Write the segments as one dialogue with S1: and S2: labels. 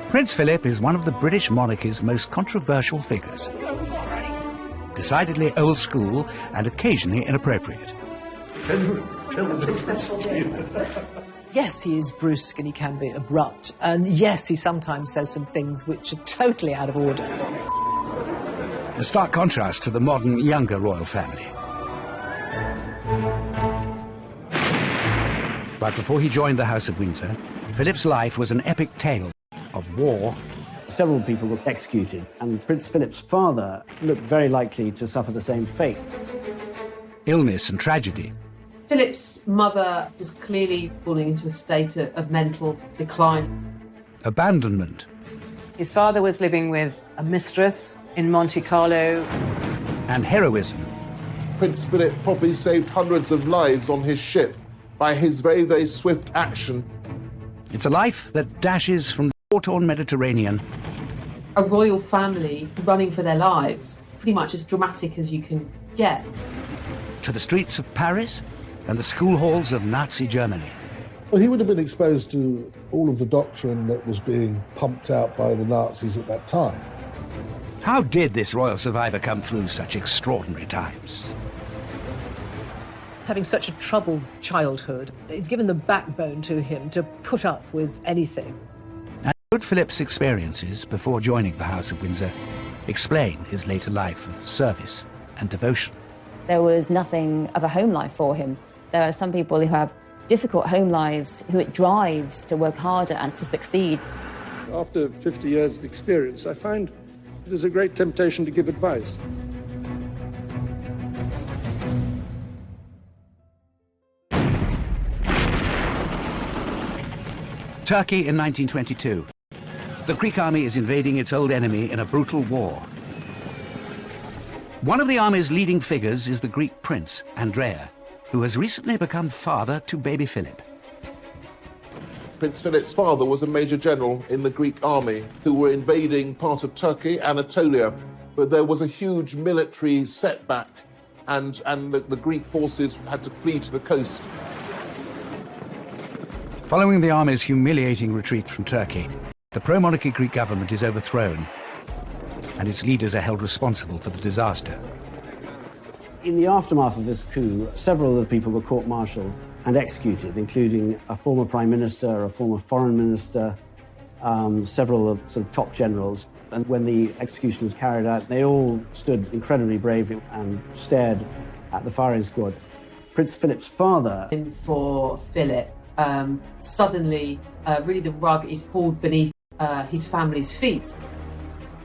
S1: Prince Philip is one of the British monarchy's most controversial figures. Decidedly old school and occasionally inappropriate.
S2: Can you tell the difference between
S3: Yes, he is brusque and he can be abrupt. And yes, he sometimes says some things which are totally out of order.
S1: A stark contrast to the modern, younger royal family. But before he joined the House of Windsor, Philip's life was an epic tale of war.
S4: Several people were executed, and Prince Philip's father looked very likely to suffer the same fate.
S1: Illness and tragedy.
S5: Philip's mother was clearly falling into a state of mental decline.
S1: Abandonment.
S6: His father was living with a mistress in Monte Carlo.
S1: And heroism.
S7: Prince Philip probably saved hundreds of lives on his ship by his very, very swift action.
S1: It's a life that dashes from the war-torn Mediterranean.
S5: A royal family running for their lives, pretty much as dramatic as you can get.
S1: To the streets of Paris and the school halls of Nazi Germany.
S2: Well, he would have been exposed to all of the doctrine that was being pumped out by the Nazis at that time.
S1: How did this royal survivor come through such extraordinary times?
S3: Having such a troubled childhood, it's given the backbone to him to put up with anything.
S1: And could Philip's experiences before joining the House of Windsor explain his later life of service and devotion?
S8: There was nothing of a home life for him. There are some people who have difficult home lives who it drives to work harder and to succeed.
S9: After 50 years of experience, I find it is a great temptation to give advice.
S1: Turkey in 1922. The Greek army is invading its old enemy in a brutal war. One of the army's leading figures is the Greek prince, Andrea, who has recently become father to baby Philip.
S7: Prince Philip's father was a major general in the Greek army who were invading part of Turkey, Anatolia, but there was a huge military setback and the Greek forces had to flee to the coast.
S1: Following the army's humiliating retreat from Turkey, the pro-monarchy Greek government is overthrown and its leaders are held responsible for the disaster.
S4: In the aftermath of this coup, several of the people were court-martialed and executed, including a former prime minister, a former foreign minister, several of sort of top generals. And when the execution was carried out, they all stood incredibly brave and stared at the firing squad. Prince Philip's father...
S5: For Philip, suddenly, really the rug is pulled beneath his family's feet.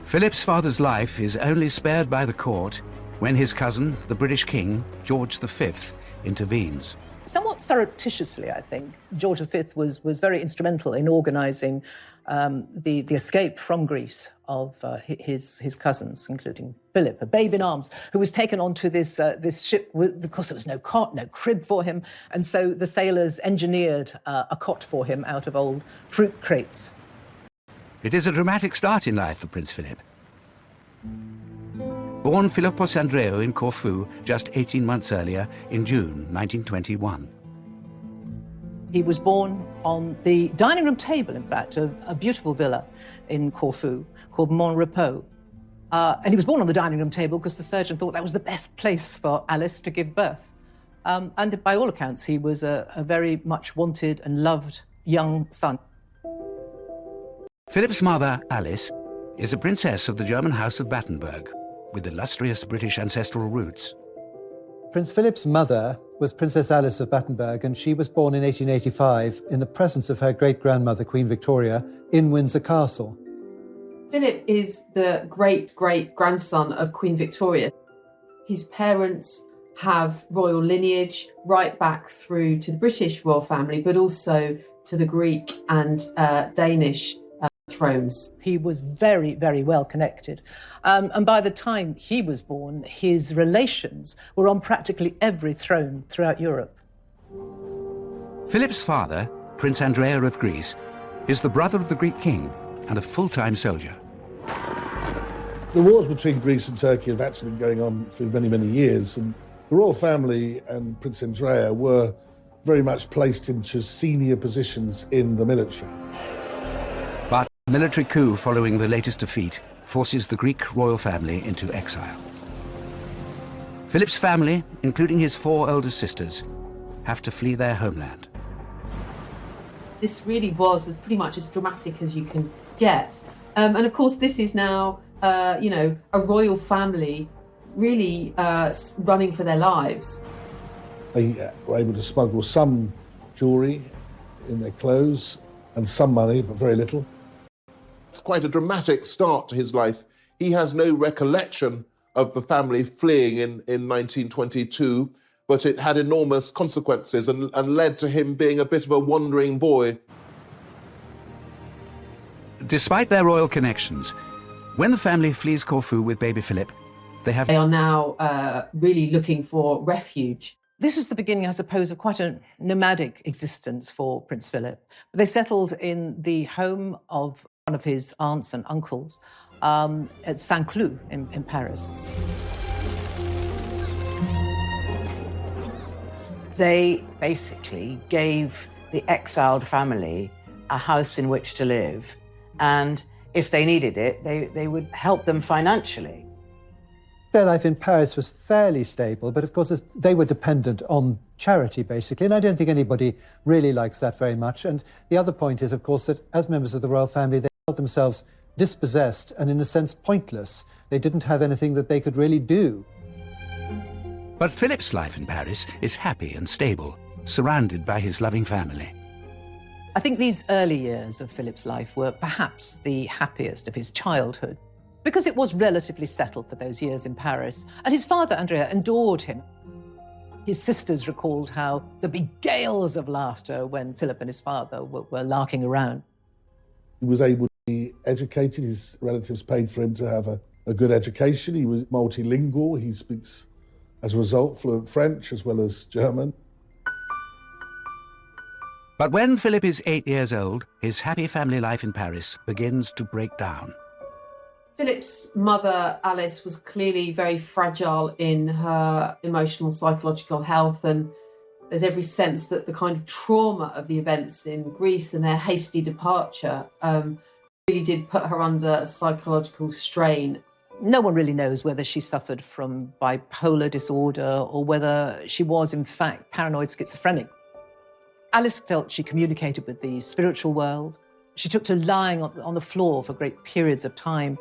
S1: Philip's father's life is only spared by the court when his cousin, the British King, George V, intervenes.
S3: Somewhat surreptitiously, I think, George V was very instrumental in organising the escape from Greece of his cousins, including Philip, a babe in arms, who was taken onto this ship. Of course, there was no cot, no crib for him, and so the sailors engineered a cot for him out of old fruit crates.
S1: It is a dramatic start in life for Prince Philip. Born Philippos Andreou in Corfu just 18 months earlier in June 1921.
S3: He was born on the dining room table, in fact, of a beautiful villa in Corfu called Mon Repos. And he was born on the dining room table because the surgeon thought that was the best place for Alice to give birth. And by all accounts, he was a very much wanted and loved young son.
S1: Philip's mother, Alice, is a princess of the German House of Battenberg, with illustrious British ancestral roots.
S10: Prince Philip's mother was Princess Alice of Battenberg, and she was born in 1885 in the presence of her great-grandmother, Queen Victoria, in Windsor Castle.
S5: Philip is the great-great-grandson of Queen Victoria. His parents have royal lineage right back through to the British royal family, but also to the Greek and Danish thrones.
S3: He was very, very well connected. And by the time he was born, his relations were on practically every throne throughout Europe.
S1: Philip's father, Prince Andrea of Greece, is the brother of the Greek king and a full-time soldier.
S2: The wars between Greece and Turkey have actually been going on for many, many years, and the royal family and Prince Andrea were very much placed into senior positions in the military.
S1: But The military coup following the latest defeat forces the Greek royal family into exile. Philip's family, including his 4 older sisters, have to flee their homeland.
S5: This really was pretty much as dramatic as you can get. And of course, this is now, a royal family really running for their lives.
S2: They were able to smuggle some jewellery in their clothes and some money, but very little.
S7: It's quite a dramatic start to his life. He has no recollection of the family fleeing in 1922, but it had enormous consequences and led to him being a bit of a wandering boy.
S1: Despite their royal connections, when the family flees Corfu with baby Philip, they
S5: are now really looking for refuge.
S3: This was the beginning, I suppose, of quite a nomadic existence for Prince Philip. They settled in the home of one of his aunts and uncles at Saint-Cloud in Paris.
S6: They basically gave the exiled family a house in which to live, and if they needed it, they would help them financially.
S10: Their life in Paris was fairly stable, but of course they were dependent on charity, basically, and I don't think anybody really likes that very much. And the other point is, of course, that as members of the royal family, they felt themselves dispossessed and, in a sense, pointless. They didn't have anything that they could really do.
S1: But Philip's life in Paris is happy and stable, surrounded by his loving family.
S3: I think these early years of Philip's life were perhaps the happiest of his childhood, because it was relatively settled for those years in Paris, and his father, Andrea, adored him. His sisters recalled how there'd be gales of laughter when Philip and his father were larking around.
S2: He was able to be educated. His relatives paid for him to have a good education. He was multilingual. He speaks, as a result, fluent French as well as German.
S1: But when Philip is 8 years old, his happy family life in Paris begins to break down.
S5: Philip's mother, Alice, was clearly very fragile in her emotional, psychological health, and there's every sense that the kind of trauma of the events in Greece and their hasty departure really did put her under psychological strain.
S3: No one really knows whether she suffered from bipolar disorder or whether she was, in fact, paranoid schizophrenic. Alice felt she communicated with the spiritual world. She took to lying on the floor for great periods of time,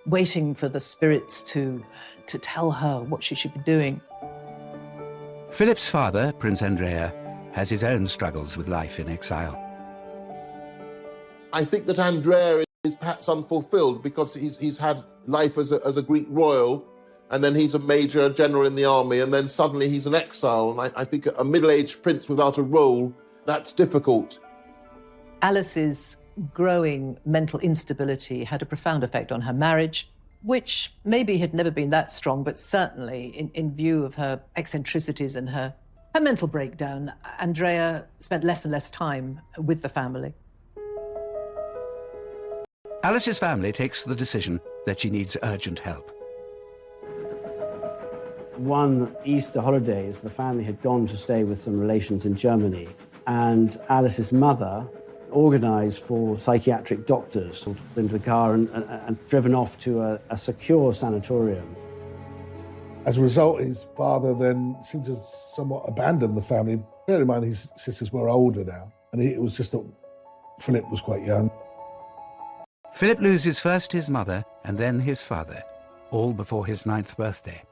S3: waiting for the spirits to tell her what she should be doing.
S1: Philip's father, Prince Andrea, has his own struggles with life in exile.
S7: I think that Andrea is perhaps unfulfilled because he's had life as a Greek royal, and then he's a major general in the army, and then suddenly he's an exile. And I think a middle-aged prince without a role, that's difficult.
S3: Alice's growing mental instability had a profound effect on her marriage, which maybe had never been that strong, but certainly in view of her eccentricities and her mental breakdown, Andrea spent less and less time with the family.
S1: Alice's family takes the decision that she needs urgent help.
S4: One Easter holidays, the family had gone to stay with some relations in Germany, and Alice's mother organised for psychiatric doctors into the car and driven off to a secure sanatorium.
S2: As a result, his father then seemed to somewhat abandon the family. Bear in mind, his sisters were older now, and it was just that Philip was quite young.
S1: Philip loses first his mother and then his father, all before his 9th birthday.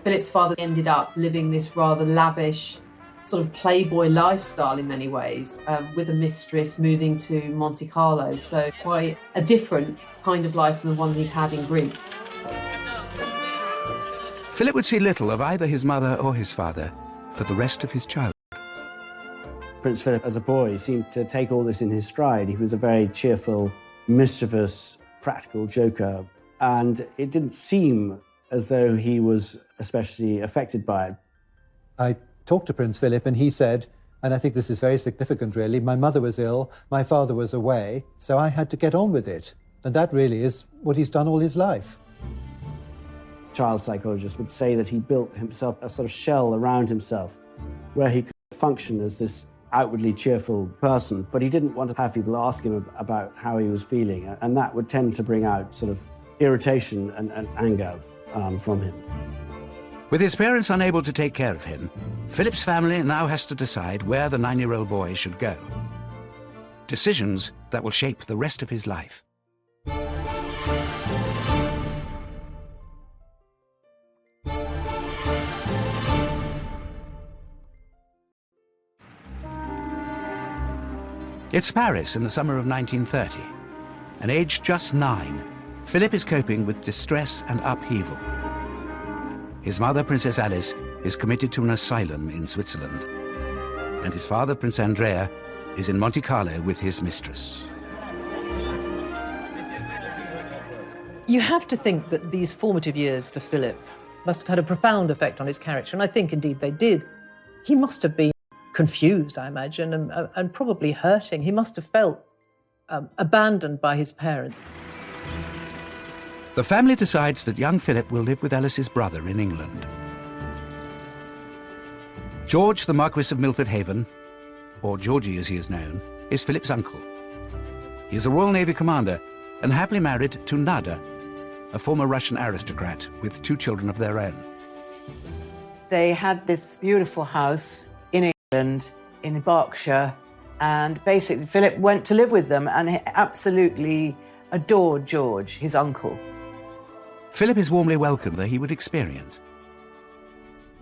S5: Philip's father ended up living this rather lavish sort of playboy lifestyle in many ways, with a mistress, moving to Monte Carlo, so quite a different kind of life from the one he'd had in Greece.
S1: Philip would see little of either his mother or his father for the rest of his childhood.
S4: Prince Philip, as a boy, seemed to take all this in his stride. He was a very cheerful, mischievous, practical joker, and it didn't seem as though he was especially affected by it.
S10: I talked to Prince Philip and he said, and I think this is very significant really, my mother was ill, my father was away, so I had to get on with it. And that really is what he's done all his life.
S4: Child psychologists would say that he built himself a sort of shell around himself where he could function as this outwardly cheerful person, but he didn't want to have people ask him about how he was feeling, and that would tend to bring out sort of irritation and anger from him.
S1: With his parents unable to take care of him, Philip's family now has to decide where the 9-year-old boy should go. Decisions that will shape the rest of his life. It's Paris in the summer of 1930, and aged just 9, Philip is coping with distress and upheaval. His mother, Princess Alice, is committed to an asylum in Switzerland, and his father, Prince Andrea, is in Monte Carlo with his mistress.
S3: You have to think that these formative years for Philip must have had a profound effect on his character, and I think indeed they did. He must have been confused, I imagine, and probably hurting. He must have felt abandoned by his parents.
S1: The family decides that young Philip will live with Alice's brother in England. George, the Marquis of Milford Haven, or Georgie as he is known, is Philip's uncle. He is a Royal Navy commander and happily married to Nada, a former Russian aristocrat with 2 children of their own.
S6: They had this beautiful house in England, in Berkshire, and basically Philip went to live with them and he absolutely adored George, his uncle.
S1: Philip is warmly welcomed, though he would experience.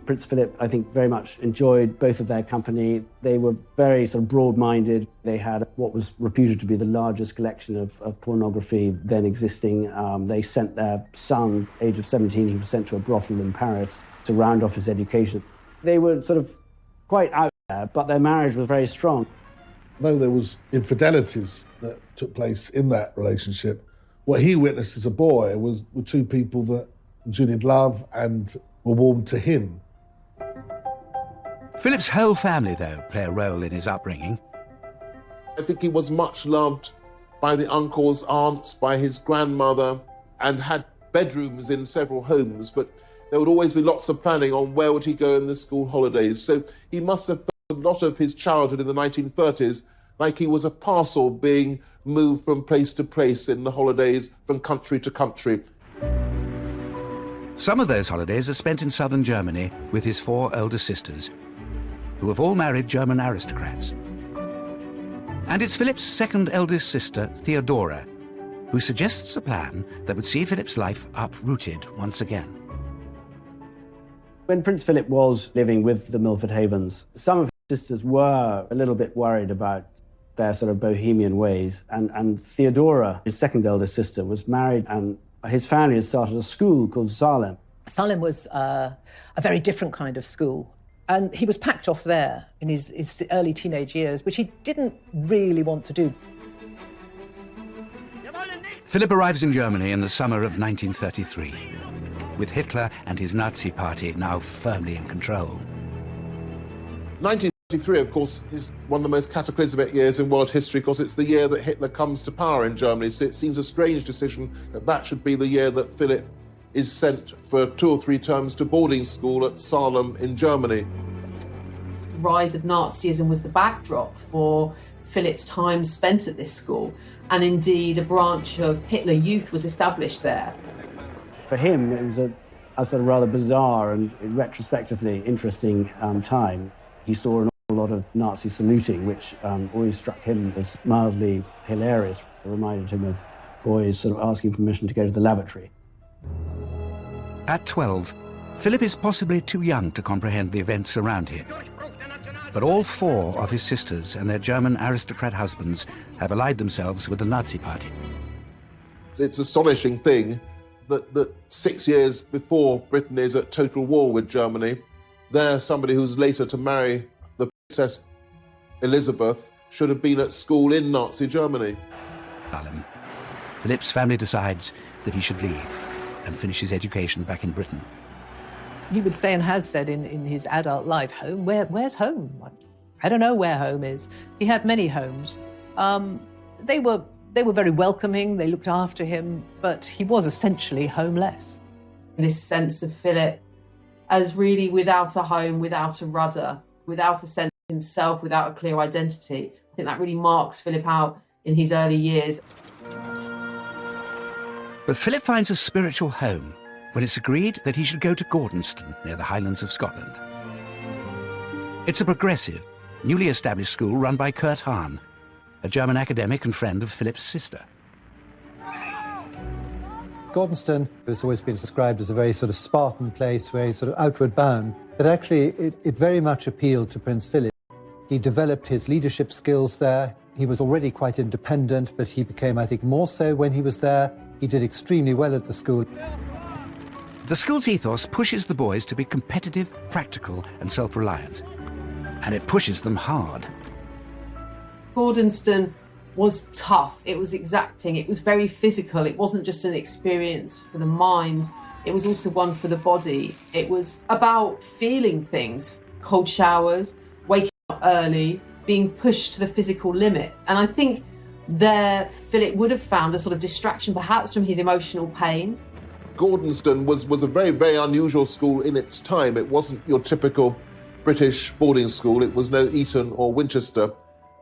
S4: Prince Philip, I think, very much enjoyed both of their company. They were very sort of broad-minded. They had what was reputed to be the largest collection of pornography then existing. They sent their son, age of 17, he was sent to a brothel in Paris to round off his education. They were sort of quite out there, but their marriage was very strong.
S2: Though there was infidelities that took place in that relationship, what he witnessed as a boy were 2 people that genuinely loved and were warm to him.
S1: Philip's whole family, though, play a role in his upbringing.
S7: I think he was much loved by the uncles, aunts, by his grandmother, and had bedrooms in several homes, but there would always be lots of planning on where would he go in the school holidays. So he must have felt a lot of his childhood in the 1930s like he was a parcel being moved from place to place in the holidays, from country to country.
S1: Some of those holidays are spent in southern Germany with his 4 elder sisters, who have all married German aristocrats. And it's Philip's second eldest sister, Theodora, who suggests a plan that would see Philip's life uprooted once again.
S4: When Prince Philip was living with the Milford Havens, some of his sisters were a little bit worried about their sort of bohemian ways, and Theodora, his second eldest sister, was married, and his family had started a school called Salem.
S3: Salem was a very different kind of school, and he was packed off there in his early teenage years, which he didn't really want to do.
S1: Philip arrives in Germany in the summer of 1933, with Hitler and his Nazi party now firmly in control.
S7: 1933, of course, is one of the most cataclysmic years in world history because it's the year that Hitler comes to power in Germany. So it seems a strange decision that should be the year that Philip is sent for 2 or 3 terms to boarding school at Salem in Germany.
S5: The rise of Nazism was the backdrop for Philip's time spent at this school, and indeed a branch of Hitler Youth was established there.
S4: For him, it was a sort of rather bizarre and retrospectively interesting time. He saw an awful lot of Nazi saluting, which always struck him as mildly hilarious. It reminded him of boys sort of asking permission to go to the lavatory.
S1: At 12, Philip is possibly too young to comprehend the events around him. But all 4 of his sisters and their German aristocrat husbands have allied themselves with the Nazi party.
S7: It's an astonishing thing that 6 years before Britain is at total war with Germany, there somebody who's later to marry the Princess Elizabeth should have been at school in Nazi Germany.
S1: Philip's family decides that he should leave and finish his education back in Britain.
S3: He would say, and has said in his adult life, home? Where's home? I don't know where home is. He had many homes. They were very welcoming, they looked after him, but he was essentially homeless.
S5: This sense of Philip as really without a home, without a rudder, without a sense himself without a clear identity. I think that really marks Philip out in his early years.
S1: But Philip finds a spiritual home when it's agreed that he should go to Gordonston, near the Highlands of Scotland. It's a progressive, newly established school run by Kurt Hahn, a German academic and friend of Philip's sister.
S10: Gordonston has always been described as a very sort of Spartan place, very sort of outward bound, but actually it very much appealed to Prince Philip. He developed his leadership skills there. He was already quite independent, but he became, I think, more so when he was there. He did extremely well at the school.
S1: The school's ethos pushes the boys to be competitive, practical and self-reliant. And it pushes them hard.
S5: Gordonston was tough, it was exacting, it was very physical. It wasn't just an experience for the mind, it was also one for the body. It was about feeling things, cold showers, waking up early, being pushed to the physical limit. And I think there Philip would have found a sort of distraction perhaps from his emotional pain.
S7: Gordonston was a very, very unusual school in its time. It wasn't your typical British boarding school. It was no Eton or Winchester.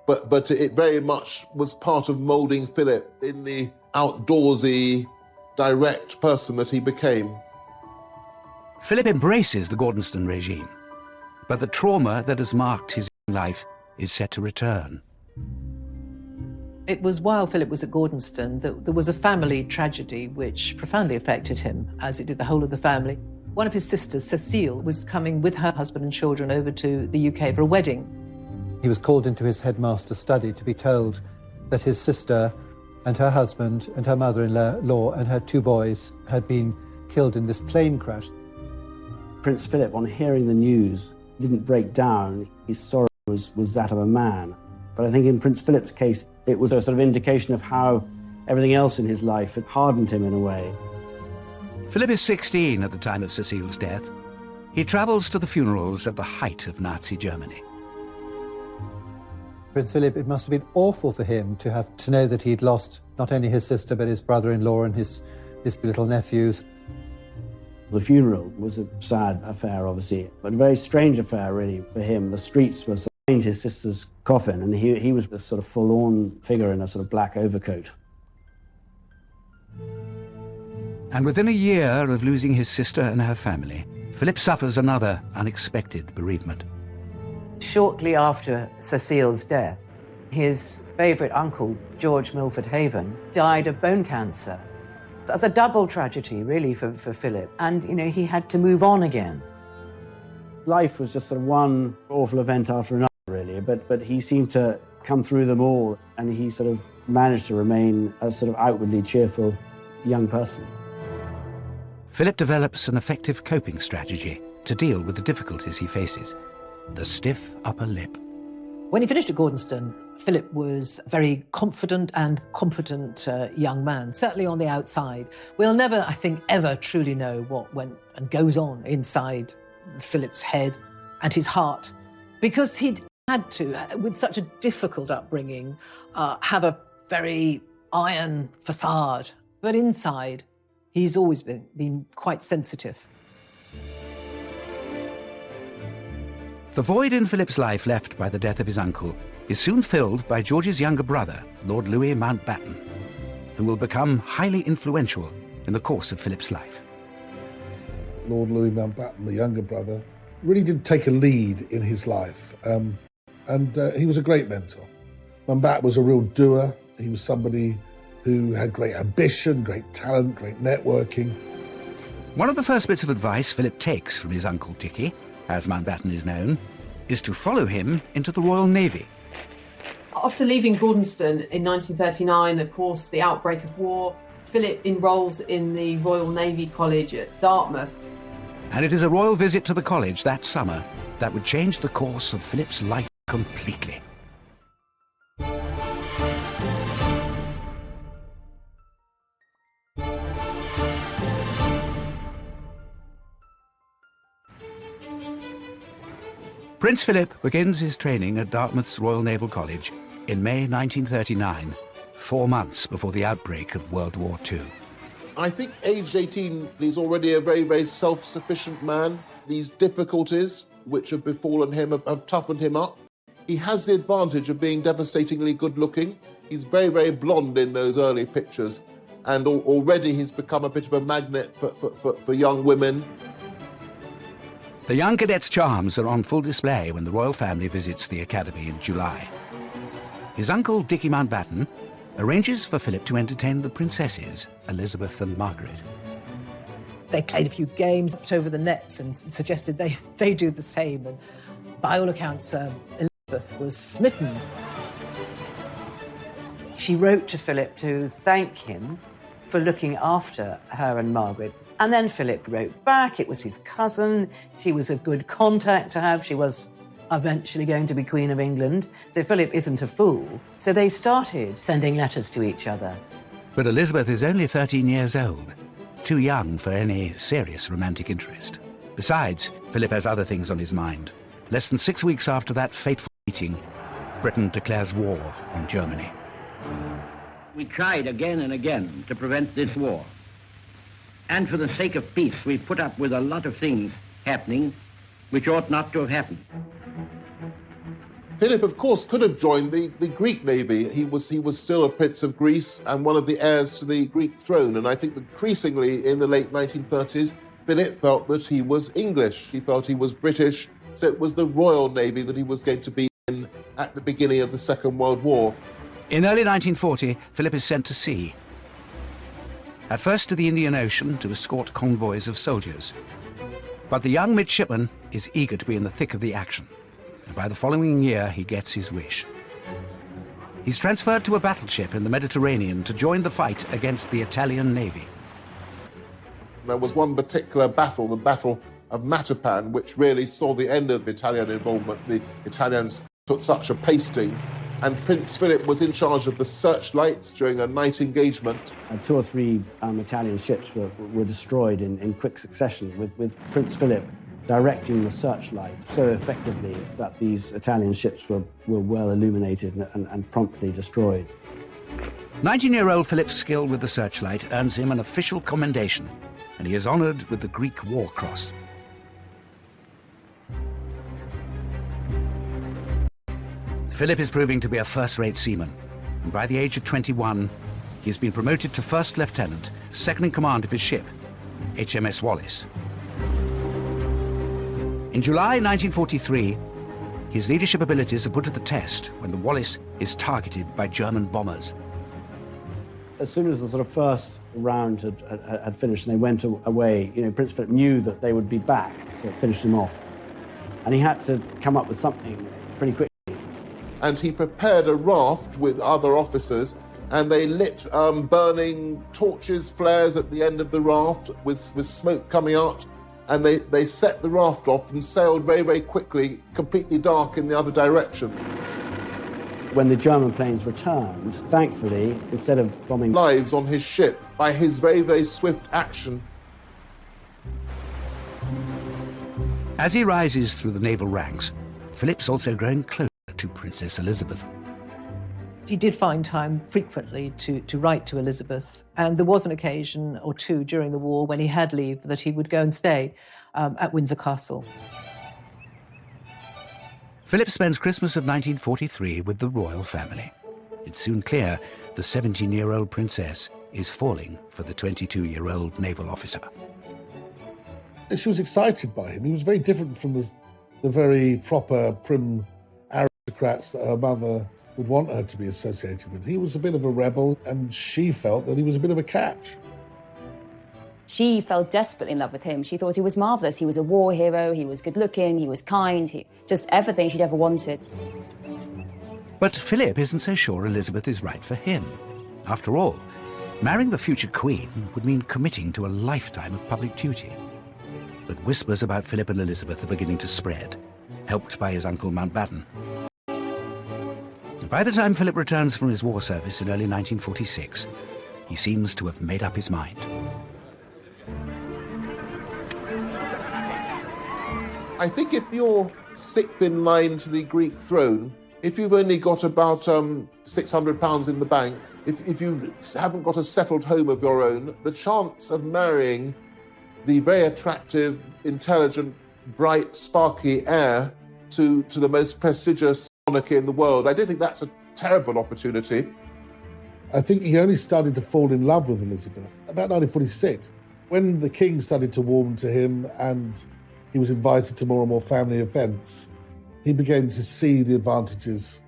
S7: But it very much was part of moulding Philip in the outdoorsy, direct person that he became.
S1: Philip embraces the Gordonston regime, but the trauma that has marked his life is set to return.
S3: It was while Philip was at Gordonston that there was a family tragedy which profoundly affected him, as it did the whole of the family. One of his sisters, Cecile, was coming with her husband and children over to the UK for a wedding.
S10: He was called into his headmaster's study to be told that his sister and her husband and her mother-in-law and her 2 boys had been killed in this plane crash.
S4: Prince Philip, on hearing the news, didn't break down. His sorrow was that of a man. But I think in Prince Philip's case, it was a sort of indication of how everything else in his life had hardened him in a way.
S1: Philip is 16 at the time of Cecile's death. He travels to the funerals at the height of Nazi Germany.
S10: Prince Philip, it must have been awful for him to know that he'd lost not only his sister, but his brother-in-law and his little nephews.
S4: The funeral was a sad affair, obviously, but a very strange affair, really, for him. The streets were behind his sister's coffin, and he was this sort of forlorn figure in a sort of black overcoat.
S1: And within a year of losing his sister and her family, Philip suffers another unexpected bereavement.
S6: Shortly after Cecile's death, his favourite uncle, George Milford Haven, died of bone cancer. That's a double tragedy, really, for Philip. And, he had to move on again.
S4: Life was just sort of one awful event after another, really, but he seemed to come through them all, and he sort of managed to remain a sort of outwardly cheerful young person.
S1: Philip develops an effective coping strategy to deal with the difficulties he faces. The stiff upper lip.
S3: When he finished at Gordonston, Philip was a very confident and competent young man, certainly on the outside. We'll never, I think, ever truly know what went and goes on inside Philip's head and his heart, because he'd had to, with such a difficult upbringing, have a very iron facade. But inside, he's always been quite sensitive.
S1: The void in Philip's life left by the death of his uncle is soon filled by George's younger brother, Lord Louis Mountbatten, who will become highly influential in the course of Philip's life.
S2: Lord Louis Mountbatten, the younger brother, really did take a lead in his life, and he was a great mentor. Mountbatten was a real doer. He was somebody who had great ambition, great talent, great networking.
S1: One of the first bits of advice Philip takes from his uncle Dickie, as Mountbatten is known, is to follow him into the Royal Navy.
S5: After leaving Gordonston in 1939, of course, the outbreak of war, Philip enrolls in the Royal Navy College at Dartmouth.
S1: And it is a royal visit to the college that summer that would change the course of Philip's life completely. Prince Philip begins his training at Dartmouth's Royal Naval College in May 1939, 4 months before the outbreak of World War II.
S7: I think aged 18, he's already a very, very self-sufficient man. These difficulties which have befallen him have toughened him up. He has the advantage of being devastatingly good-looking. He's very, very blonde in those early pictures, and already he's become a bit of a magnet for young women.
S1: The young cadet's charms are on full display when the royal family visits the Academy in July. His uncle, Dickie Mountbatten, arranges for Philip to entertain the princesses, Elizabeth and Margaret.
S3: They played a few games, put over the nets, and suggested they do the same. And by all accounts, Elizabeth was smitten.
S6: She wrote to Philip to thank him for looking after her and Margaret. And then Philip wrote back. It was his cousin. She was a good contact to have. She was eventually going to be Queen of England. So Philip isn't a fool. So they started sending letters to each other.
S1: But Elizabeth is only 13 years old, too young for any serious romantic interest. Besides, Philip has other things on his mind. Less than 6 weeks after that fateful meeting, Britain declares war on Germany.
S11: We tried again and again to prevent this war. And for the sake of peace, we put up with a lot of things happening which ought not to have happened.
S7: Philip, of course, could have joined the Greek navy. He was still a prince of Greece and one of the heirs to the Greek throne. And I think increasingly in the late 1930s, Philip felt that he was English. He felt he was British. So it was the Royal Navy that he was going to be in at the beginning of the Second World War.
S1: In early 1940, Philip is sent to sea. At first to the Indian Ocean to escort convoys of soldiers. But the young midshipman is eager to be in the thick of the action. And by the following year, he gets his wish. He's transferred to a battleship in the Mediterranean to join the fight against the Italian Navy.
S7: There was one particular battle, the Battle of Matapan, which really saw the end of Italian involvement. The Italians took such a pasting, and Prince Philip was in charge of the searchlights during a night engagement.
S4: 2 or 3 Italian ships were destroyed in quick succession, with Prince Philip directing the searchlight so effectively that these Italian ships were well illuminated and promptly destroyed.
S1: 19-year-old Philip's skill with the searchlight earns him an official commendation, and he is honoured with the Greek War Cross. Philip is proving to be a first-rate seaman, and by the age of 21, he has been promoted to first lieutenant, second in command of his ship, HMS Wallis. In July 1943, his leadership abilities are put to the test when the Wallis is targeted by German bombers.
S4: As soon as the sort of first round had finished and they went away, Prince Philip knew that they would be back to finish them off. And he had to come up with something pretty quickly.
S7: And he prepared a raft with other officers, and they lit burning torches, flares at the end of the raft with smoke coming out, and they set the raft off and sailed very, very quickly, completely dark in the other direction.
S4: When the German planes returned, thankfully, instead of bombing
S7: lives on his ship, by his very, very swift action.
S1: As he rises through the naval ranks, Philip's also growing closer to Princess Elizabeth.
S3: He did find time frequently to write to Elizabeth, and there was an occasion or two during the war when he had leave that he would go and stay at Windsor Castle.
S1: Philip spends Christmas of 1943 with the royal family. It's soon clear the 17-year-old princess is falling for the 22-year-old naval officer.
S2: She was excited by him. He was very different from the very proper, prim aristocrats that her mother would want her to be associated with. He was a bit of a rebel, and she felt that he was a bit of a catch.
S8: She fell desperately in love with him. She thought he was marvellous. He was a war hero, he was good-looking, he was kind, just everything she'd ever wanted.
S1: But Philip isn't so sure Elizabeth is right for him. After all, marrying the future queen would mean committing to a lifetime of public duty. But whispers about Philip and Elizabeth are beginning to spread, helped by his uncle Mountbatten. By the time Philip returns from his war service in early 1946, he seems to have made up his mind.
S7: I think if you're sixth in line to the Greek throne, if you've only got about £600 in the bank, if you haven't got a settled home of your own, the chance of marrying the very attractive, intelligent, bright, sparky heir to the most prestigious monarchy in the world. I don't think that's a terrible opportunity.
S2: I think he only started to fall in love with Elizabeth about 1946, when the king started to warm to him and he was invited to more and more family events. He began to see the advantages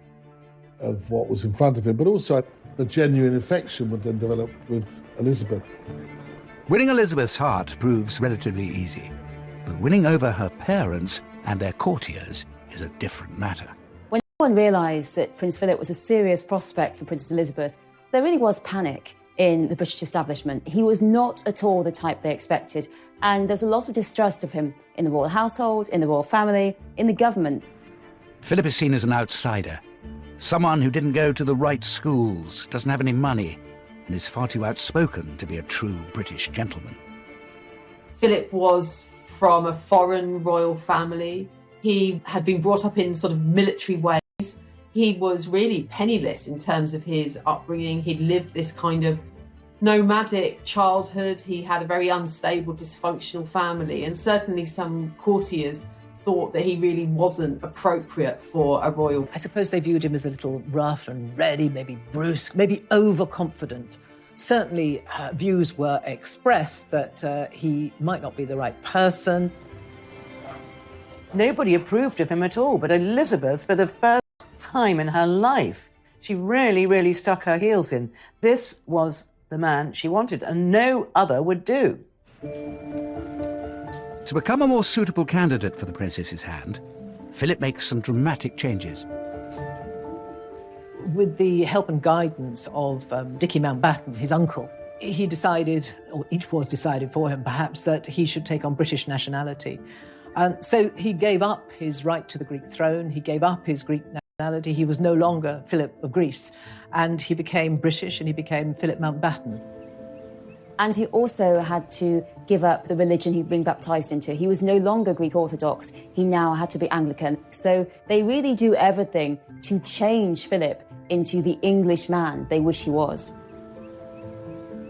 S2: of what was in front of him, but also the genuine affection would then develop with Elizabeth.
S1: Winning Elizabeth's heart proves relatively easy, but winning over her parents and their courtiers is a different matter.
S8: When everyone realised that Prince Philip was a serious prospect for Princess Elizabeth, there really was panic in the British establishment. He was not at all the type they expected, and there's a lot of distrust of him in the royal household, in the royal family, in the government.
S1: Philip is seen as an outsider, someone who didn't go to the right schools, doesn't have any money, and is far too outspoken to be a true British gentleman.
S5: Philip was from a foreign royal family. He had been brought up in sort of military ways. He was really penniless in terms of his upbringing. He'd lived this kind of nomadic childhood. He had a very unstable, dysfunctional family, and certainly some courtiers thought that he really wasn't appropriate for a royal.
S3: I suppose they viewed him as a little rough and ready, maybe brusque, maybe overconfident. Certainly views were expressed that he might not be the right person.
S6: Nobody approved of him at all, but Elizabeth, for the first time in her life, she really stuck her heels in. This was the man she wanted, and no other would do.
S1: To become a more suitable candidate for the princess's hand, Philip makes some dramatic changes.
S3: With the help and guidance of Dicky Mountbatten, his uncle, he decided, or it was decided for him perhaps, that he should take on British nationality. And so he gave up his right to the Greek throne, he gave up his Greek nationality, he was no longer Philip of Greece, and he became British and he became Philip Mountbatten.
S8: And he also had to give up the religion he'd been baptised into. He was no longer Greek Orthodox, he now had to be Anglican. So they really do everything to change Philip into the English man they wish he was.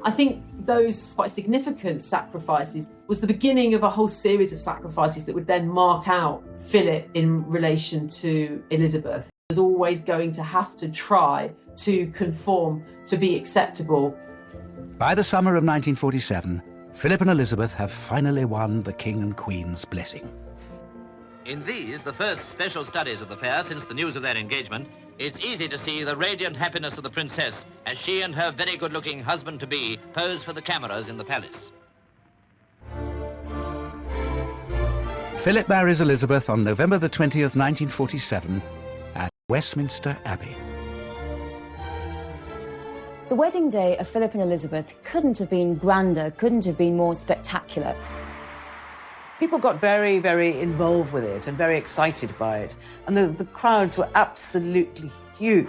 S5: I think those quite significant sacrifices was the beginning of a whole series of sacrifices that would then mark out Philip in relation to Elizabeth. He was always going to have to try to conform, to be acceptable.
S1: By the summer of 1947, Philip and Elizabeth have finally won the King and Queen's blessing.
S12: In these, the first special studies of the fair since the news of their engagement, it's easy to see the radiant happiness of the princess as she and her very good-looking husband-to-be pose for the cameras in the palace.
S1: Philip marries Elizabeth on November the 20th, 1947, at Westminster Abbey.
S8: The wedding day of Philip and Elizabeth couldn't have been grander, couldn't have been more spectacular.
S6: People got very involved with it and very excited by it. And the crowds were absolutely huge.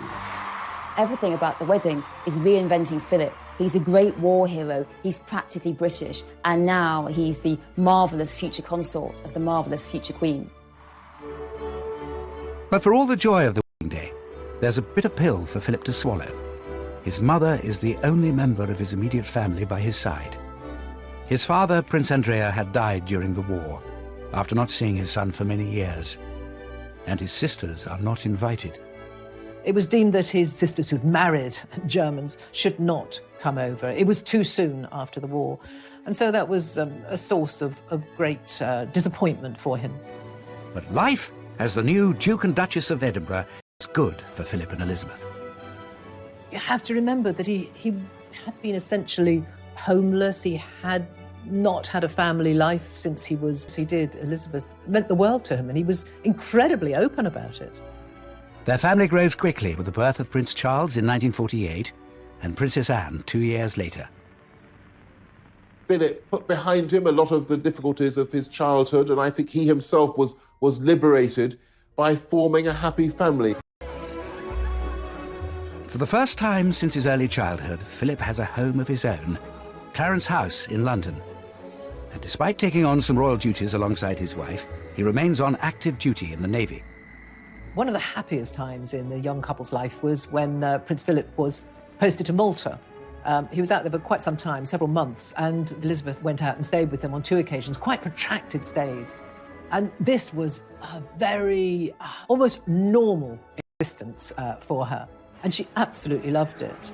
S8: Everything about the wedding is reinventing Philip. He's a great war hero, he's practically British, and now he's the marvellous future consort of the marvellous future queen.
S1: But for all the joy of the wedding day, there's a bitter pill for Philip to swallow. His mother is the only member of his immediate family by his side. His father, Prince Andrea, had died during the war, after not seeing his son for many years. And his sisters are not invited.
S3: It was deemed that his sisters who'd married Germans should not come over. It was too soon after the war. And so that was a source of great disappointment for him.
S1: But life as the new Duke and Duchess of Edinburgh is good for Philip and Elizabeth.
S3: You have to remember that he had been essentially homeless. He had not had a family life since he did. Elizabeth meant the world to him, and he was incredibly open about it.
S1: Their family grows quickly with the birth of Prince Charles in 1948 and Princess Anne 2 years later.
S7: Philip put behind him a lot of the difficulties of his childhood, and I think he himself was liberated by forming a happy family.
S1: For the first time since his early childhood, Philip has a home of his own, Clarence House in London. And despite taking on some royal duties alongside his wife, he remains on active duty in the Navy.
S3: One of the happiest times in the young couple's life was when Prince Philip was posted to Malta. He was out there for quite some time, several months, and Elizabeth went out and stayed with him on 2 occasions, quite protracted stays. And this was a very, almost normal existence for her, and she absolutely loved it.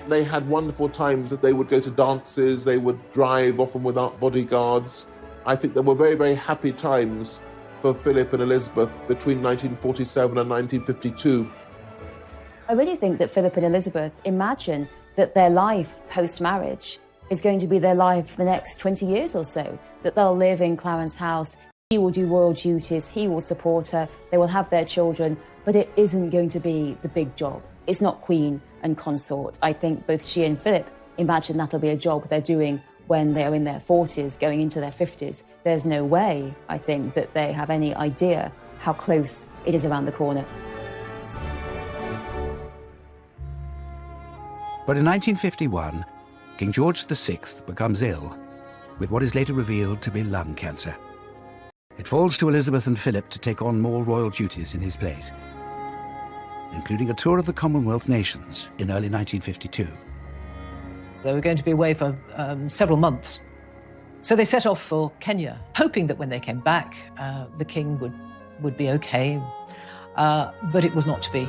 S7: They had wonderful times that they would go to dances, they would drive, often without bodyguards. I think there were very, very happy times for Philip and Elizabeth between 1947 and 1952.
S8: I really think that Philip and Elizabeth imagine that their life post-marriage is going to be their life for the next 20 years or so, that they'll live in Clarence House, he will do royal duties, he will support her, they will have their children, but it isn't going to be the big job. It's not queen and consort. I think both she and Philip imagine that'll be a job they're doing when they're in their 40s, going into their 50s. There's no way, I think, that they have any idea how close it is around the corner.
S1: But in 1951, King George VI becomes ill with what is later revealed to be lung cancer. It falls to Elizabeth and Philip to take on more royal duties in his place, including a tour of the Commonwealth nations in early 1952.
S3: They were going to be away for several months. So they set off for Kenya, hoping that when they came back, the king would be okay. But it was not to be.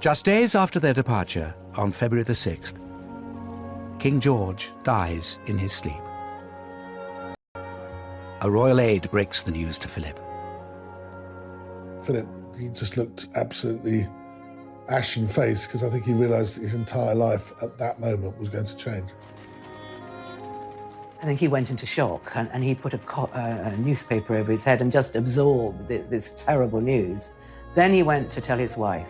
S1: Just days after their departure, on February the 6th, King George dies in his sleep. A royal aide breaks the news to Philip.
S2: Philip, he just looked absolutely ashen-faced because I think he realised his entire life at that moment was going to change.
S6: I think he went into shock and he put a newspaper over his head and just absorbed this terrible news. Then he went to tell his wife.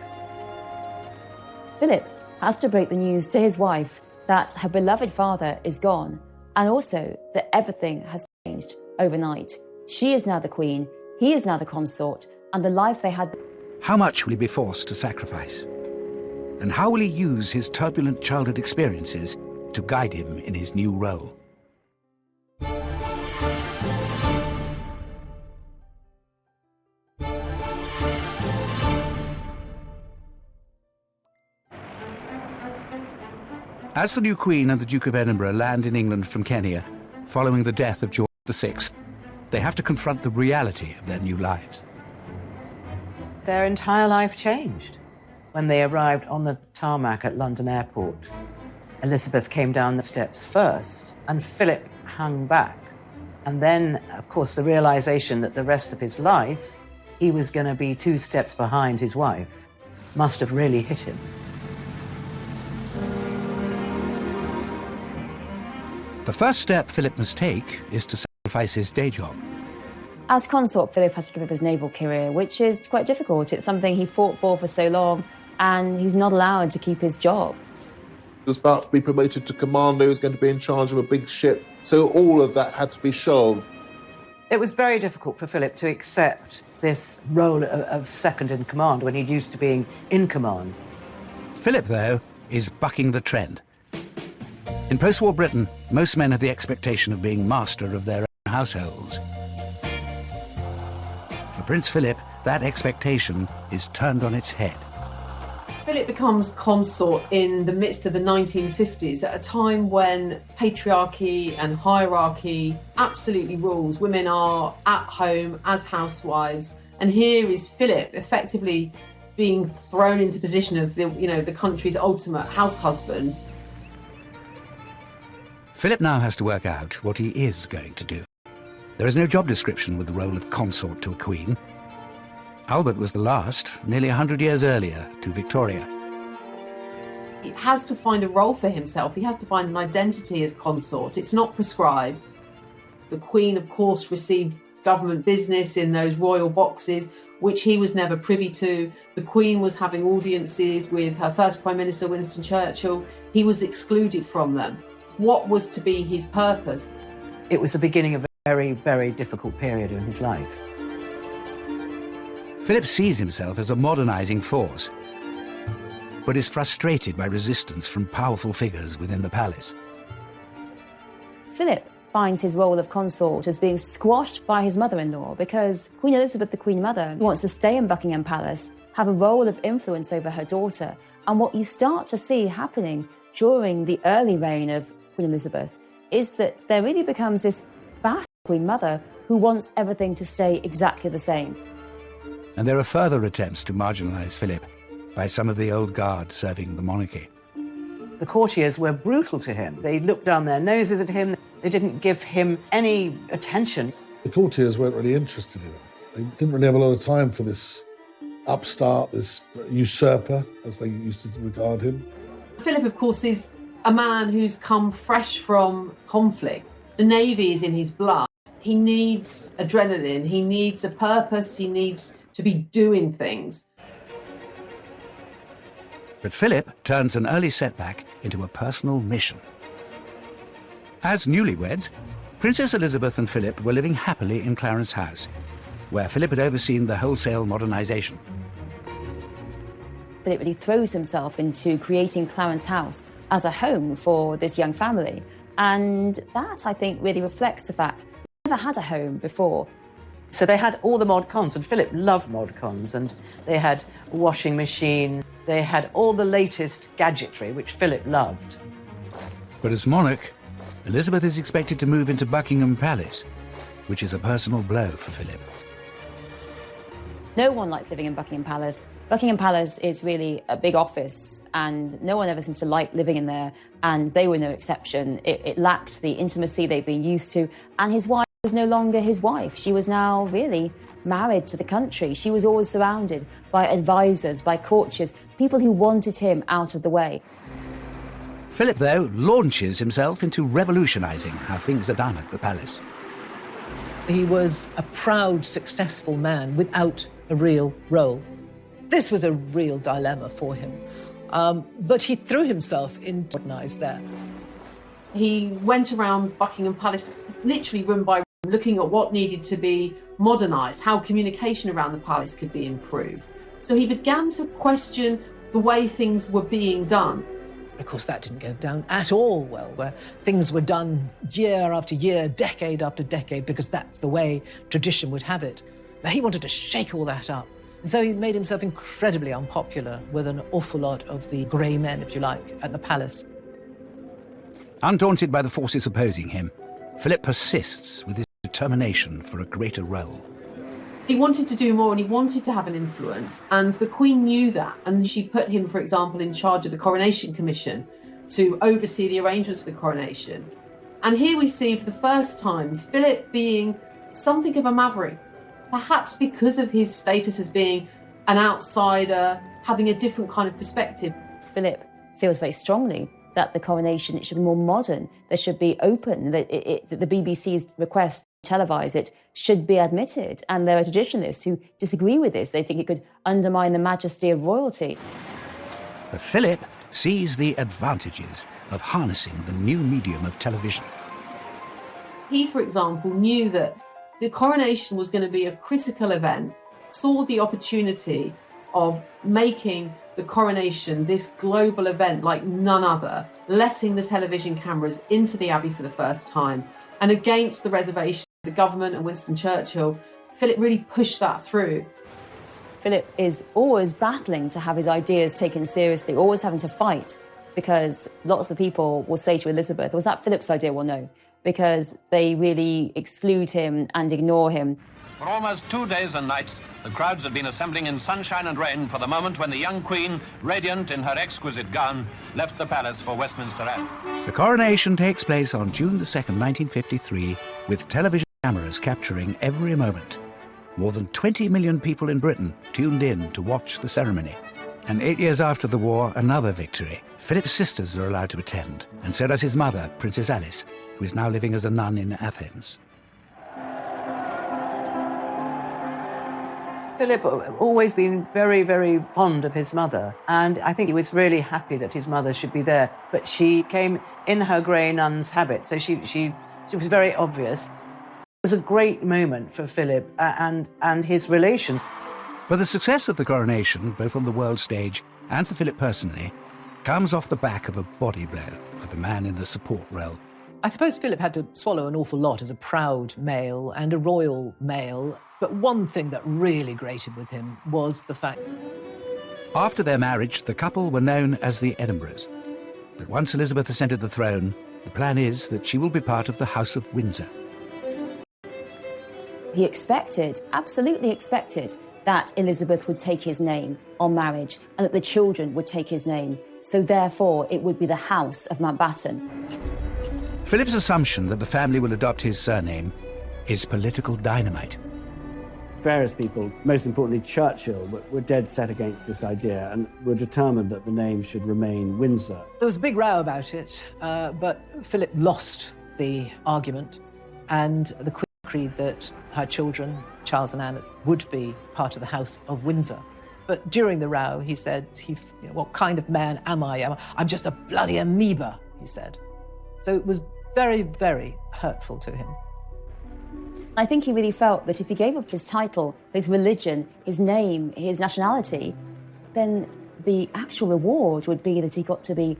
S8: Philip has to break the news to his wife that her beloved father is gone, and also that everything has changed overnight. She is now the queen, he is now the consort, and the life they had...
S1: How much will he be forced to sacrifice? And how will he use his turbulent childhood experiences to guide him in his new role? As the new Queen and the Duke of Edinburgh land in England from Kenya, following the death of George VI, they have to confront the reality of their new lives.
S6: Their entire life changed. When they arrived on the tarmac at London Airport, Elizabeth came down the steps first, and Philip hung back. And then, of course, the realization that the rest of his life, he was going to be 2 steps behind his wife, must have really hit him.
S1: The first step Philip must take is to sacrifice his day job.
S8: As consort, Philip has to give up his naval career, which is quite difficult. It's something he fought for so long, and he's not allowed to keep his job.
S7: He was about to be promoted to commander, he was going to be in charge of a big ship, so all of that had to be shelved.
S6: It was very difficult for Philip to accept this role of second in command when he'd used to being in command.
S1: Philip, though, is bucking the trend. In post-war Britain, most men have the expectation of being master of their own households. For Prince Philip, that expectation is turned on its head.
S5: Philip becomes consort in the midst of the 1950s, at a time when patriarchy and hierarchy absolutely rules. Women are at home as housewives, and here is Philip effectively being thrown into the position of the country's ultimate house husband.
S1: Philip now has to work out what he is going to do. There is no job description with the role of consort to a queen. Albert was the last, nearly 100 years earlier, to Victoria.
S5: He has to find a role for himself. He has to find an identity as consort. It's not prescribed. The Queen, of course, received government business in those royal boxes, which he was never privy to. The Queen was having audiences with her first Prime Minister, Winston Churchill. He was excluded from them. What was to be his purpose?
S6: It was the beginning of a very, very difficult period in his life.
S1: Philip sees himself as a modernising force, but is frustrated by resistance from powerful figures within the palace.
S8: Philip finds his role of consort as being squashed by his mother-in-law because Queen Elizabeth, the Queen Mother, wants to stay in Buckingham Palace, have a role of influence over her daughter. And what you start to see happening during the early reign of Queen Elizabeth is that there really becomes this battle Queen Mother, who wants everything to stay exactly the same.
S1: And there are further attempts to marginalise Philip by some of the old guard serving the monarchy.
S6: The courtiers were brutal to him. They looked down their noses at him. They didn't give him any attention.
S2: The courtiers weren't really interested in him. They didn't really have a lot of time for this upstart, this usurper, as they used to regard him.
S5: Philip, of course, is a man who's come fresh from conflict. The Navy is in his blood. He needs adrenaline, he needs a purpose, he needs to be doing things.
S1: But Philip turns an early setback into a personal mission. As newlyweds, Princess Elizabeth and Philip were living happily in Clarence House, where Philip had overseen the wholesale modernisation.
S8: Philip really throws himself into creating Clarence House as a home for this young family. And that, I think, really reflects the fact they never had a home before.
S6: So they had all the mod cons, and Philip loved mod cons, and they had a washing machine, they had all the latest gadgetry, which Philip loved.
S1: But as monarch, Elizabeth is expected to move into Buckingham Palace, which is a personal blow for Philip.
S8: No one likes living in Buckingham Palace. Buckingham Palace is really a big office, and no one ever seems to like living in there, and they were no exception. It lacked the intimacy they'd been used to, and his wife was no longer his wife. She was now really married to the country. She was always surrounded by advisors, by courtiers, people who wanted him out of the way.
S1: Philip, though, launches himself into revolutionising how things are done at the palace.
S3: He was a proud, successful man without a real role. This was a real dilemma for him. But he threw himself into modernised there.
S5: He went around Buckingham Palace, literally room by room, looking at what needed to be modernised, how communication around the palace could be improved. So he began to question the way things were being done.
S3: Of course, that didn't go down at all well, where things were done year after year, decade after decade, because that's the way tradition would have it. Now, he wanted to shake all that up. And so he made himself incredibly unpopular with an awful lot of the grey men, if you like, at the palace.
S1: Undaunted by the forces opposing him, Philip persists with his determination for a greater role.
S5: He wanted to do more and he wanted to have an influence, and the Queen knew that, and she put him, for example, in charge of the Coronation Commission to oversee the arrangements for the coronation. And here we see for the first time Philip being something of a maverick, perhaps because of his status as being an outsider, having a different kind of perspective.
S8: Philip feels very strongly that the coronation should be more modern, there should be open, that the BBC's request to televise it should be admitted. And there are traditionalists who disagree with this. They think it could undermine the majesty of royalty.
S1: But Philip sees the advantages of harnessing the new medium of television.
S5: He, for example, knew that the coronation was going to be a critical event, saw the opportunity of making the coronation this global event like none other, letting the television cameras into the Abbey for the first time. And against the reservation of the government and Winston Churchill, Philip really pushed that through.
S8: Philip is always battling to have his ideas taken seriously, always having to fight, because lots of people will say to Elizabeth, was that Philip's idea? Well, no, because they really exclude him and ignore him.
S13: For almost 2 days and nights, the crowds had been assembling in sunshine and rain for the moment when the young Queen, radiant in her exquisite gown, left the palace for Westminster Abbey.
S1: The coronation takes place on June the 2nd, 1953, with television cameras capturing every moment. More than 20 million people in Britain tuned in to watch the ceremony. And 8 years after the war, another victory. Philip's sisters are allowed to attend, and so does his mother, Princess Alice, who is now living as a nun in Athens.
S6: Philip always been very, very fond of his mother, and I think he was really happy that his mother should be there. But she came in her grey nun's habit, so she was very obvious. It was a great moment for Philip and his relations.
S1: But the success of the coronation, both on the world stage and for Philip personally, comes off the back of a body blow for the man in the support role.
S3: I suppose Philip had to swallow an awful lot as a proud male and a royal male. But one thing that really grated with him was the fact...
S1: After their marriage, the couple were known as the Edinburghs. But once Elizabeth ascended the throne, the plan is that she will be part of the House of Windsor.
S8: he expected, absolutely expected, that Elizabeth would take his name on marriage and that the children would take his name. So therefore, it would be the House of Mountbatten.
S1: Philip's assumption that the family will adopt his surname is political dynamite.
S4: Various people, most importantly Churchill, were dead set against this idea and were determined that the name should remain Windsor.
S3: There was a big row about it, but Philip lost the argument, and the Queen agreed that her children, Charles and Anne, would be part of the House of Windsor. But during the row, he said, what kind of man am I? I'm just a bloody amoeba, he said. So it was very, very hurtful to him.
S8: I think he really felt that if he gave up his title, his religion, his name, his nationality, then the actual reward would be that he got to be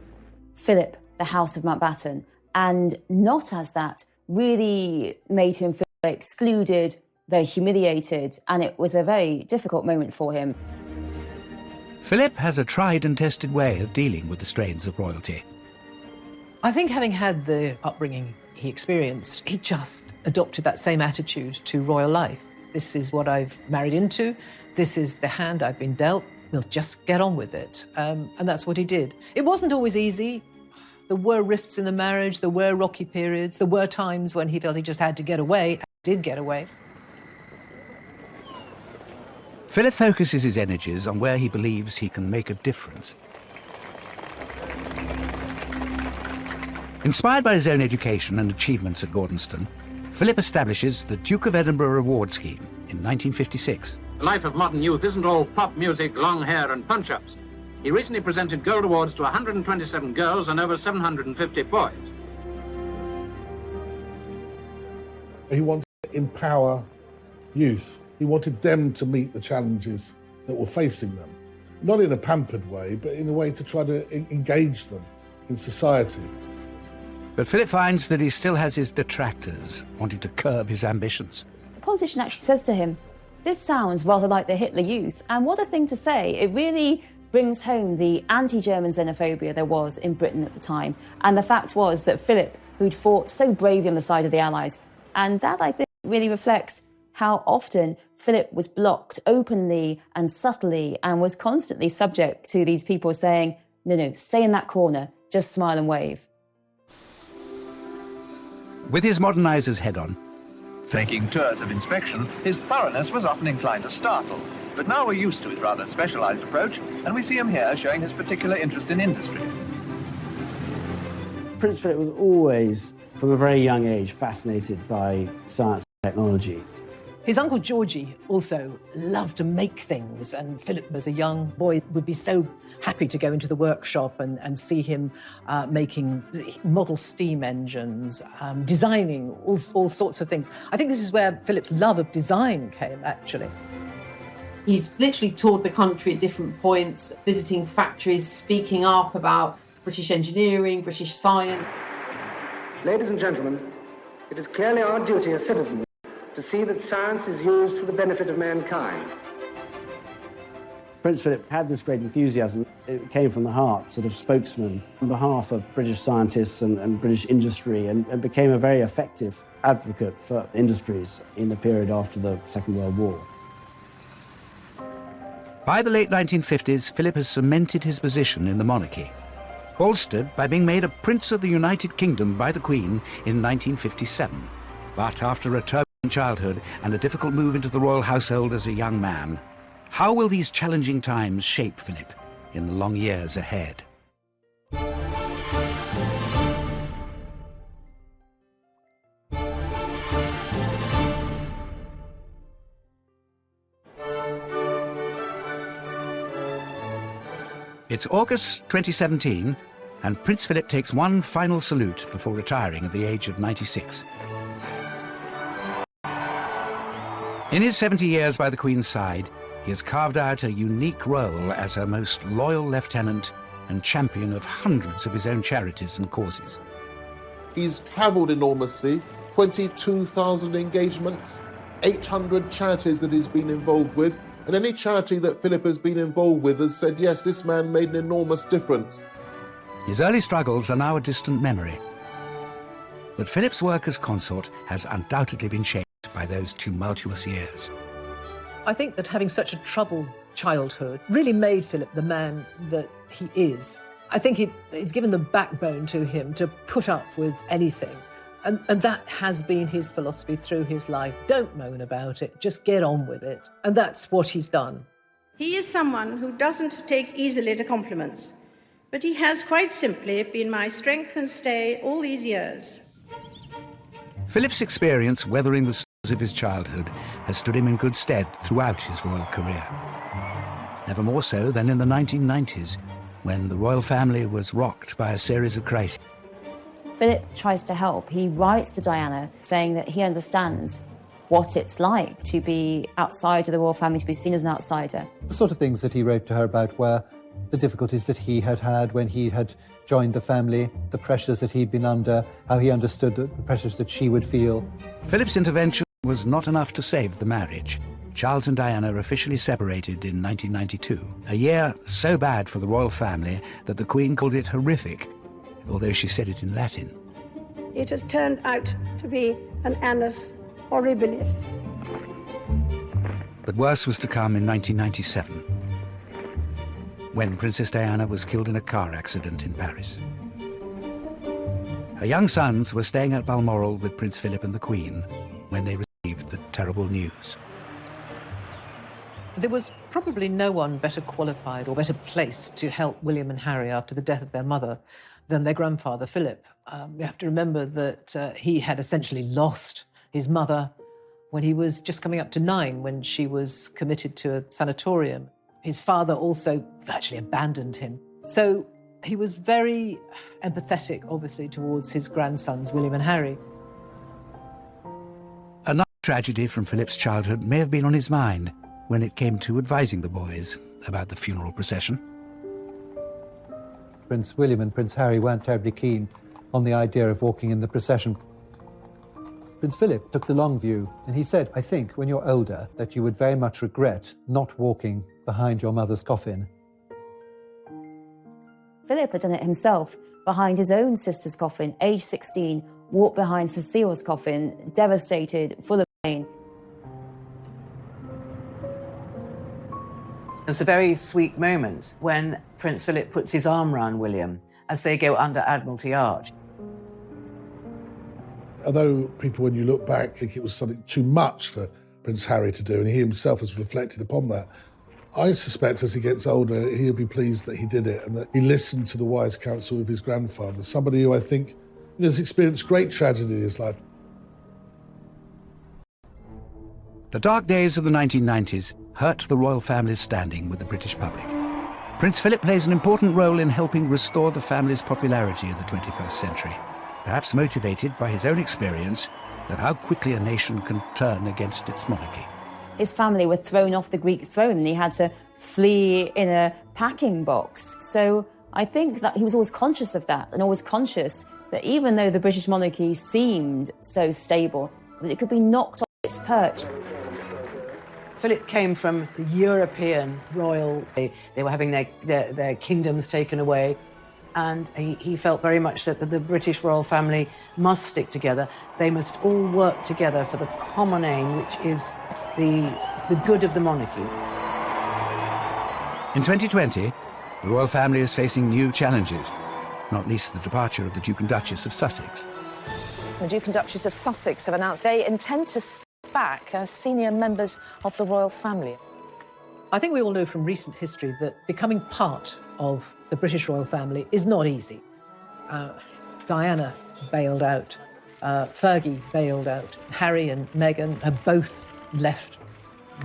S8: Philip, the House of Mountbatten, and not as that really made him feel excluded, very humiliated, and it was a very difficult moment for him.
S1: Philip has a tried and tested way of dealing with the strains of royalty.
S3: I think having had the upbringing he experienced, he just adopted that same attitude to royal life. This is what I've married into. This is the hand I've been dealt. We'll just get on with it. And that's what he did. It wasn't always easy. There were rifts in the marriage. There were rocky periods. There were times when he felt he just had to get away, and did get away.
S1: Philip focuses his energies on where he believes he can make a difference. Inspired by his own education and achievements at Gordonston, Philip establishes the Duke of Edinburgh Award Scheme in 1956.
S13: The life of modern youth isn't all pop music, long hair and punch-ups. He recently presented gold awards to 127 girls and over 750 boys.
S2: He wanted to empower youth. He wanted them to meet the challenges that were facing them. Not in a pampered way, but in a way to try to engage them in society.
S1: But Philip finds that he still has his detractors wanting to curb his ambitions.
S8: A politician actually says to him, "This sounds rather like the Hitler Youth," and what a thing to say. It really brings home the anti-German xenophobia there was in Britain at the time, and the fact was that Philip, who'd fought so bravely on the side of the Allies, and that, I think, really reflects how often Philip was blocked openly and subtly and was constantly subject to these people saying, no, stay in that corner, just smile and wave.
S1: With his modernizers head on,
S14: taking tours of inspection, his thoroughness was often inclined to startle. But now we're used to his rather specialized approach, and we see him here showing his particular interest in industry.
S4: Prince Philip was always, from a very young age, fascinated by science and technology.
S3: His uncle Georgie also loved to make things, and Philip, as a young boy, would be so happy to go into the workshop and see him making model steam engines, designing all sorts of things. I think this is where Philip's love of design came, actually.
S5: He's literally toured the country at different points, visiting factories, speaking up about British engineering, British science.
S15: Ladies and gentlemen, it is clearly our duty as citizens to see that science is used for the benefit of mankind.
S4: Prince Philip had this great enthusiasm. It came from the heart, sort of spokesman on behalf of British scientists and British industry, and became a very effective advocate for industries in the period after the Second World War.
S1: By the late 1950s, Philip has cemented his position in the monarchy, bolstered by being made a Prince of the United Kingdom by the Queen in 1957. But after a turbulent childhood and a difficult move into the royal household as a young man, how will these challenging times shape Philip in the long years ahead? It's August 2017, and Prince Philip takes one final salute before retiring at the age of 96. In his 70 years by the Queen's side, he has carved out a unique role as her most loyal lieutenant and champion of hundreds of his own charities and causes.
S7: He's travelled enormously, 22,000 engagements, 800 charities that he's been involved with, and any charity that Philip has been involved with has said, yes, this man made an enormous difference.
S1: His early struggles are now a distant memory. But Philip's work as consort has undoubtedly been shaped by those tumultuous years.
S3: I think that having such a troubled childhood really made Philip the man that he is. I think it's given the backbone to him to put up with anything. And that has been his philosophy through his life. Don't moan about it, just get on with it. And that's what he's done.
S16: He is someone who doesn't take easily to compliments, but he has quite simply been my strength and stay all these years.
S1: Philip's experience weathering the storms of his childhood has stood him in good stead throughout his royal career. Never more so than in the 1990s, when the royal family was rocked by a series of crises.
S8: Philip tries to help. He writes to Diana saying that he understands what it's like to be outside of the royal family, to be seen as an outsider.
S10: The sort of things that he wrote to her about were the difficulties that he had had when he had joined the family, the pressures that he'd been under, how he understood the pressures that she would feel.
S1: Philip's intervention was not enough to save the marriage. Charles and Diana officially separated in 1992, a year so bad for the royal family that the Queen called it horrific, although she said it in Latin.
S16: It has turned out to be an annus horribilis.
S1: But worse was to come in 1997, when Princess Diana was killed in a car accident in Paris. Her young sons were staying at Balmoral with Prince Philip and the Queen when they received the terrible news.
S3: There was probably no one better qualified or better placed to help William and Harry after the death of their mother than their grandfather, Philip. You have to remember that he had essentially lost his mother when he was just coming up to 9, when she was committed to a sanatorium. His father also virtually abandoned him. So he was very empathetic, obviously, towards his grandsons, William and Harry.
S1: Another tragedy from Philip's childhood may have been on his mind when it came to advising the boys about the funeral procession.
S10: Prince William and Prince Harry weren't terribly keen on the idea of walking in the procession. Prince Philip took the long view, and he said, I think, when you're older, that you would very much regret not walking behind your mother's coffin.
S8: Philip had done it himself behind his own sister's coffin, age 16, walked behind Cecile's coffin, devastated, full of pain.
S6: It's a very sweet moment when Prince Philip puts his arm round William as they go under Admiralty Arch.
S2: Although people, when you look back, think it was something too much for Prince Harry to do, and he himself has reflected upon that, I suspect as he gets older, he'll be pleased that he did it and that he listened to the wise counsel of his grandfather, somebody who I think has experienced great tragedy in his life.
S1: The dark days of the 1990s hurt the royal family's standing with the British public. Prince Philip plays an important role in helping restore the family's popularity in the 21st century, perhaps motivated by his own experience of how quickly a nation can turn against its monarchy.
S8: His family were thrown off the Greek throne and he had to flee in a packing box. So I think that he was always conscious of that and always conscious that even though the British monarchy seemed so stable, that it could be knocked off its perch.
S6: Philip came from the European royal. They were having their kingdoms taken away. And he felt very much that the British royal family must stick together. They must all work together for the common aim, which is the good of the monarchy.
S1: In 2020, the royal family is facing new challenges, not least the departure of the Duke and Duchess of Sussex.
S17: The Duke and Duchess of Sussex have announced they intend to step back as senior members of the royal family.
S3: I think we all know from recent history that becoming part of the British royal family is not easy. Diana bailed out, Fergie bailed out, Harry and Meghan have both left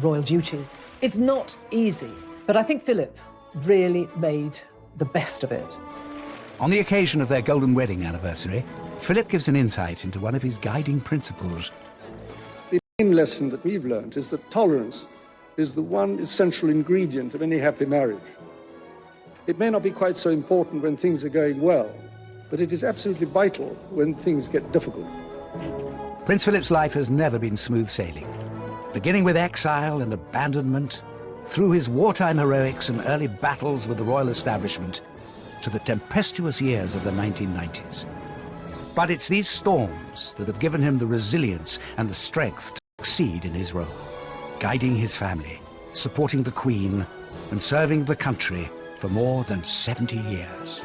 S3: royal duties. It's not easy, but I think Philip really made the best of it.
S1: On the occasion of their golden wedding anniversary, Philip gives an insight into one of his guiding principles.
S9: The main lesson that we've learned is that tolerance is the one essential ingredient of any happy marriage. It may not be quite so important when things are going well, but it is absolutely vital when things get difficult.
S1: Prince Philip's life has never been smooth sailing. Beginning with exile and abandonment, through his wartime heroics and early battles with the royal establishment, to the tempestuous years of the 1990s. But it's these storms that have given him the resilience and the strength succeed in his role, guiding his family, supporting the Queen, and serving the country for more than 70 years.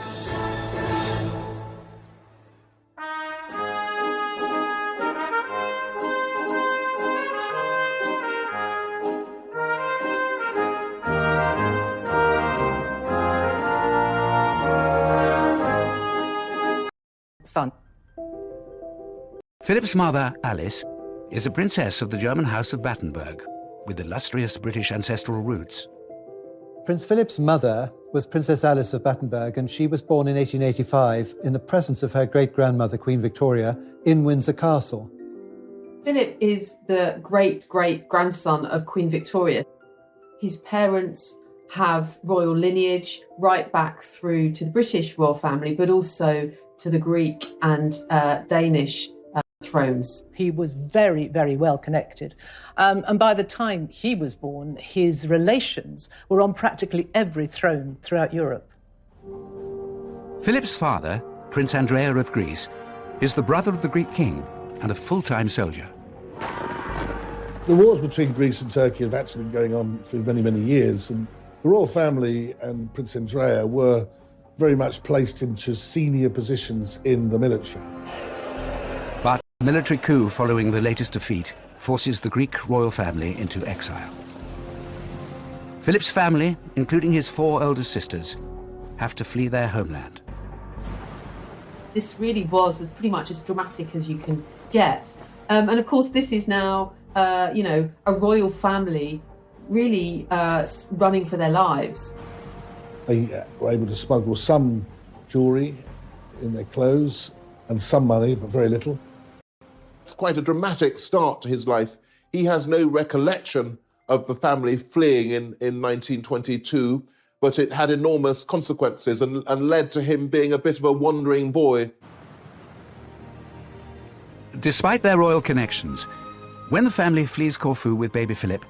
S3: Son.
S1: Philip's mother, Alice, is a princess of the German House of Battenberg, with illustrious British ancestral roots.
S10: Prince Philip's mother was Princess Alice of Battenberg, and she was born in 1885 in the presence of her great-grandmother, Queen Victoria, in Windsor Castle.
S5: Philip is the great-great-grandson of Queen Victoria. His parents have royal lineage right back through to the British royal family, but also to the Greek and Danish thrones.
S3: He was very, very well connected. And by the time he was born, his relations were on practically every throne throughout Europe.
S1: Philip's father, Prince Andrea of Greece, is the brother of the Greek king and a full-time soldier.
S2: The wars between Greece and Turkey have actually been going on for many, many years, and the royal family and Prince Andrea were very much placed into senior positions in the military.
S1: But a military coup following the latest defeat forces the Greek royal family into exile. Philip's family, including his 4 older sisters, have to flee their homeland.
S5: This really was pretty much as dramatic as you can get. And of course, this is now, a royal family really running for their lives.
S2: They were able to smuggle some jewellery in their clothes and some money, but very little.
S7: It's quite a dramatic start to his life. He has no recollection of the family fleeing in 1922, but it had enormous consequences and led to him being a bit of a wandering boy.
S1: Despite their royal connections, when the family flees Corfu with baby Philip,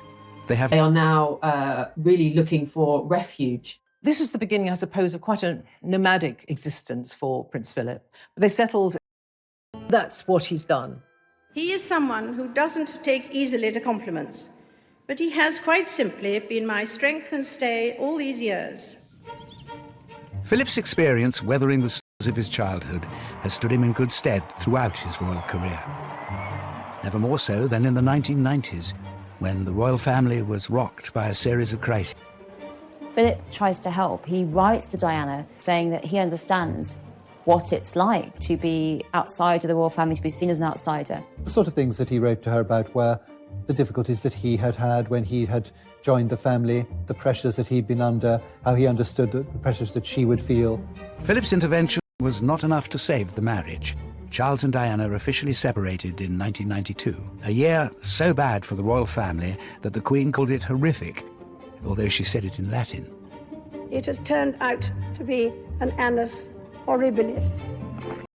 S1: they
S5: are now really looking for refuge.
S3: This was the beginning, I suppose, of quite a nomadic existence for Prince Philip. They settled. That's what he's done.
S16: He is someone who doesn't take easily to compliments, but he has quite simply been my strength and stay all these years.
S1: Philip's experience weathering the storms of his childhood has stood him in good stead throughout his royal career. Never more so than in the 1990s, when the royal family was rocked by a series of crises.
S8: Philip tries to help. He writes to Diana saying that he understands what it's like to be outside of the royal family, to be seen as an outsider.
S10: The sort of things that he wrote to her about were the difficulties that he had had when he had joined the family, the pressures that he'd been under, how he understood the pressures that she would feel.
S1: Philip's intervention was not enough to save the marriage. Charles and Diana officially separated in 1992, a year so bad for the royal family that the Queen called it horrific, although she said it in Latin.
S16: It has turned out to be an annus horribilis.